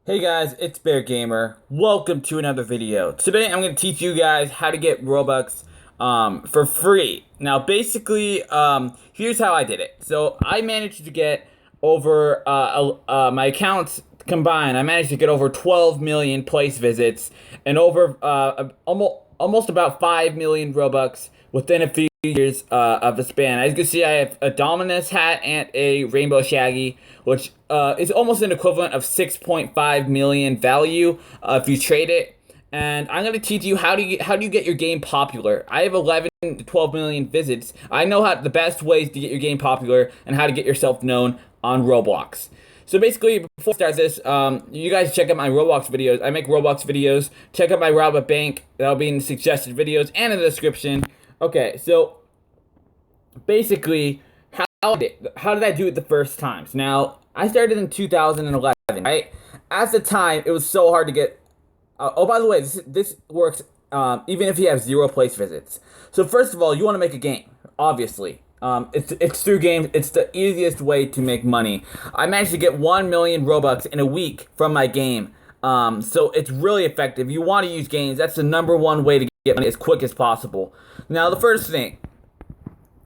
Hey guys, it's Bear Gamer. Welcome to another video. Today I'm going to teach you guys how to get Robux for free. Now basically, here's how I did it. So I managed to get over, my accounts combined, I managed to get over 12 million place visits and over almost about 5 million Robux within a few years of the span. As you can see, I have a Dominus hat and a Rainbow Shaggy, which is almost an equivalent of 6.5 million value if you trade it. And I'm going to teach you how do you get your game popular. I have 11 to 12 million visits. I know how the best ways to get your game popular and how to get yourself known on Roblox. So basically, before I start this, you guys check out my Roblox videos. I make Roblox videos. Check out my Rob a Bank. That'll be in the suggested videos and in the description. Okay, so basically, how did I do it the first times? Now, I started in 2011, right? At the time, it was so hard to get. Oh, by the way, this works even if you have 0 place visits. So first of all, you want to make a game, obviously. It's through games. It's the easiest way to make money. I managed to get 1 million Robux in a week from my game. So it's really effective. You want to use games. That's the #1 way to get money as quick as possible. Now, the first thing.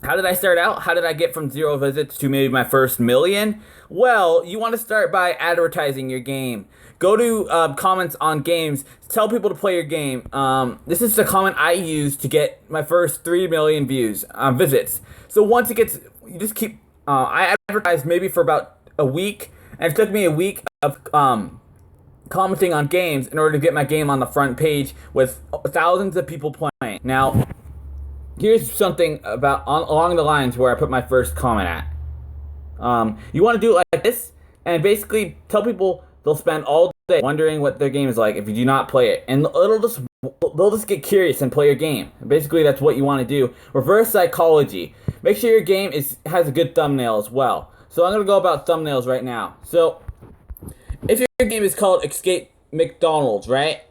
How did I start out? How did I get from 0 visits to maybe my first million? Well, you want to start by advertising your game. Go to comments on games. Tell people to play your game. This is the comment I used to get my first 3 million visits. So once it gets, you just keep. I advertised maybe for about a week, and it took me a week of commenting on games in order to get my game on the front page with thousands of people playing. Now, here's something about along the lines where I put my first comment at. You want to do it like this, and basically tell people they'll spend all day wondering what their game is like if you do not play it, and they'll just get curious and play your game. Basically, that's what you want to do. Reverse psychology. Make sure your game has a good thumbnail as well. So I'm gonna go about thumbnails right now. So if your game is called Escape McDonald's, right?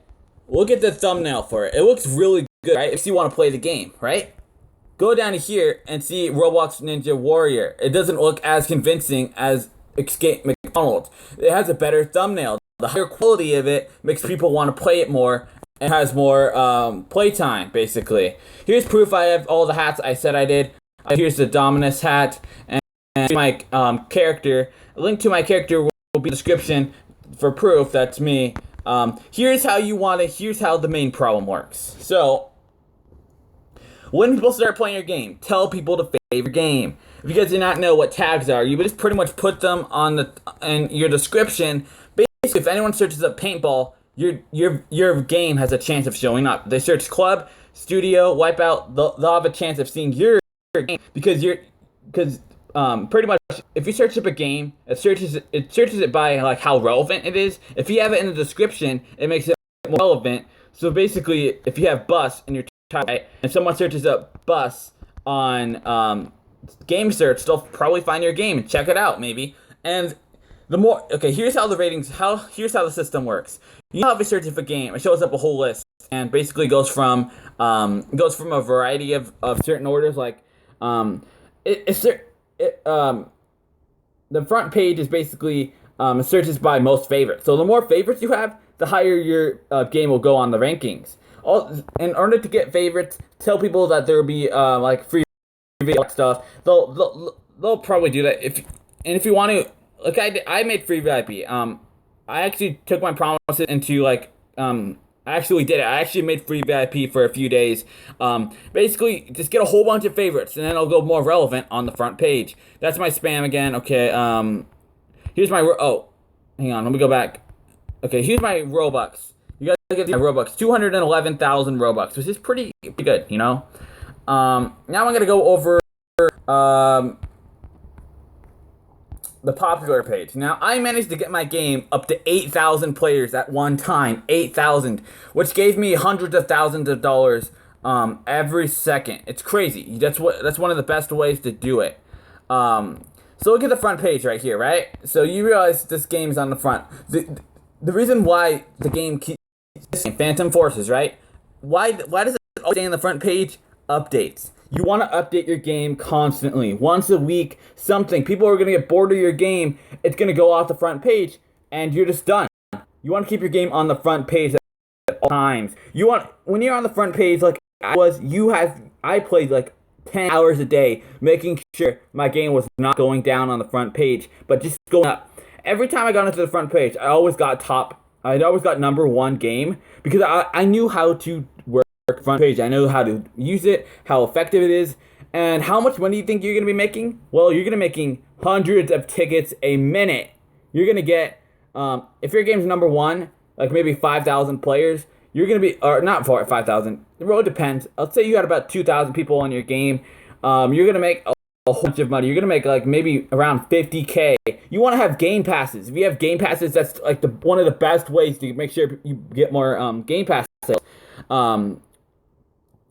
Look at the thumbnail for it. It looks really good, right? If you want to play the game, right? Go down to here and see Roblox Ninja Warrior. It doesn't look as convincing as Escape McDonald's. It has a better thumbnail. The higher quality of it makes people want to play it more and has more playtime, basically. Here's proof I have all the hats I said I did. Here's the Dominus hat and my character. A link to my character will be in the description for proof that's me. Here's how the main problem works. So, when people start playing your game, tell people to fave your game. If you guys do not know what tags are, you would just pretty much put them in your description. Basically, if anyone searches up paintball, your game has a chance of showing up. They search club, studio, wipeout, they'll have a chance of seeing your game because pretty much if you search up a game, it searches it by like how relevant it is. If you have it in the description, it makes it more relevant. So basically, if you have bus in your title, if someone searches up bus on game search, they'll probably find your game and check it out maybe. And here's how the system works. You know how if you search up a game, it shows up a whole list and basically goes from a variety of certain orders like the front page is basically searches by most favorites. So the more favorites you have, the higher your game will go on the rankings. In order to get favorites, tell people that there will be like free stuff. They'll probably do that if you want to. Like I made free VIP. I actually took my promises into like I actually did it. I actually made free VIP for a few days. Basically, just get a whole bunch of favorites, and then it'll go more relevant on the front page. That's my spam again. Okay. Here's my hang on. Let me go back. Okay. Here's my Robux. You guys get my Robux. 211,000 Robux, which is pretty good, you know. Now I'm gonna go over the popular page. Now, I managed to get my game up to 8,000 players at one time. 8,000, which gave me hundreds of thousands of dollars every second. It's crazy. That's one of the best ways to do it. So look at the front page right here, right? So you realize this game is on the front. The reason why the game keeps Phantom Forces, right? Why does it always stay on the front page? Updates. You want to update your game constantly. Once a week, something. People are going to get bored of your game. It's going to go off the front page, and you're just done. You want to keep your game on the front page at all times. You want, when you're on the front page, like I played like 10 hours a day making sure my game was not going down on the front page, but just going up. Every time I got into the front page, I always got #1 game because I knew how to work front page. I know how to use it, how effective it is, and how much money do you think you're going to be making? Well, you're going to be making hundreds of tickets a minute. You're going to get, if your game's #1, like maybe 5,000 players, you're going to be, or not 5,000, the road depends. Let's say you got about 2,000 people on your game. You're going to make a whole bunch of money. You're going to make like maybe around 50K. You want to have game passes. If you have game passes, that's like one of the best ways to make sure you get more game passes.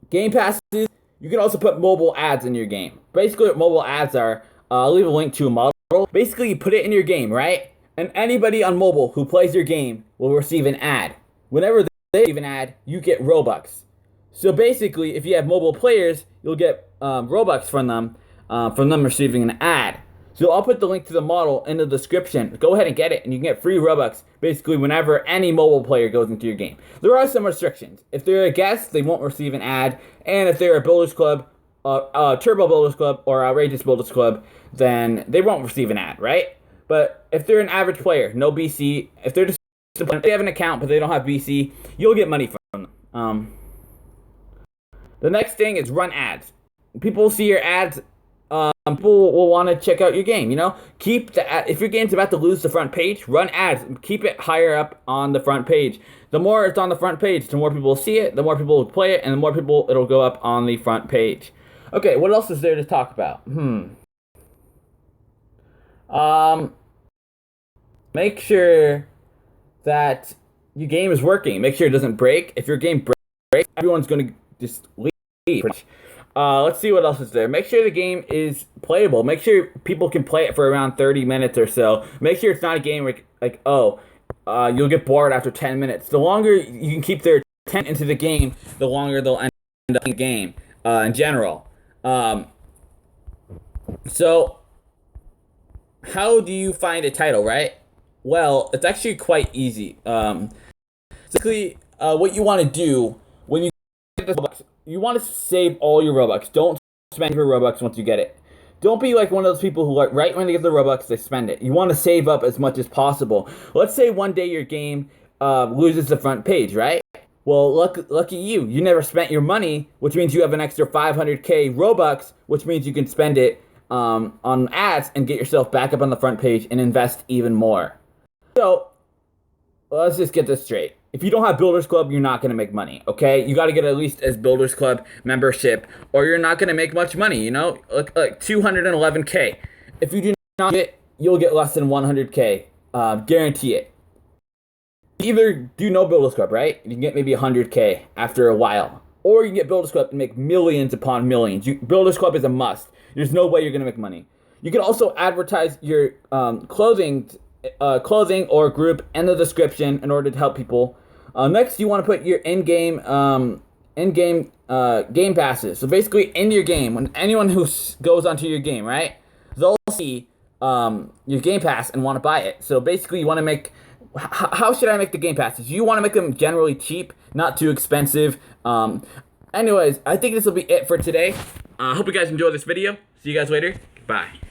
Game passes, you can also put mobile ads in your game. Basically what mobile ads are, I'll leave a link to a model. Basically you put it in your game, right? And anybody on mobile who plays your game will receive an ad. Whenever they receive an ad, you get Robux. So basically, if you have mobile players, you'll get Robux from them receiving an ad. So I'll put the link to the model in the description. Go ahead and get it, and you can get free Robux basically whenever any mobile player goes into your game. There are some restrictions. If they're a guest, they won't receive an ad. And if they're a Builders Club, Turbo Builders Club, or Outrageous Builders Club, then they won't receive an ad, right? But if they're an average player, no BC, if they have an account but they don't have BC, you'll get money from them. The next thing is run ads. People will see your ads. People will want to check out your game, you know? If your game's about to lose the front page, run ads. Keep it higher up on the front page. The more it's on the front page, the more people will see it, the more people will play it, and the more people it'll go up on the front page. Okay, what else is there to talk about? Make sure that your game is working. Make sure it doesn't break. If your game breaks, everyone's going to just leave. Let's see what else is there. Make sure the game is playable. Make sure people can play it for around 30 minutes or so. Make sure it's not a game like you'll get bored after 10 minutes. The longer you can keep their attention into the game, the longer they'll end up in the game in general. So, how do you find a title, right? Well, it's actually quite easy. Basically, what you want to do when you get this Robux, you want to save all your Robux. Don't spend your Robux once you get it. Don't be like one of those people who, like, right when they get the Robux, they spend it. You want to save up as much as possible. Let's say one day your game loses the front page, right? Well, lucky you. You never spent your money, which means you have an extra 500K Robux, which means you can spend it on ads and get yourself back up on the front page and invest even more. So, let's just get this straight. If you don't have Builders Club, you're not going to make money, okay? You got to get at least as Builders Club membership, or you're not going to make much money, you know? Like 211K. If you do not get it, you'll get less than 100K. Guarantee it. Either do no Builders Club, right? You can get maybe 100K after a while. Or you can get Builders Club and make millions upon millions. Builders Club is a must. There's no way you're going to make money. You can also advertise your clothing or group in the description in order to help people. Next, you want to put your in-game game passes. So basically, in your game, when anyone who goes onto your game, right, they'll see your game pass and want to buy it. So basically, you want to make. How should I make the game passes? You want to make them generally cheap, not too expensive. Anyways, I think this will be it for today. I hope you guys enjoyed this video. See you guys later. Bye.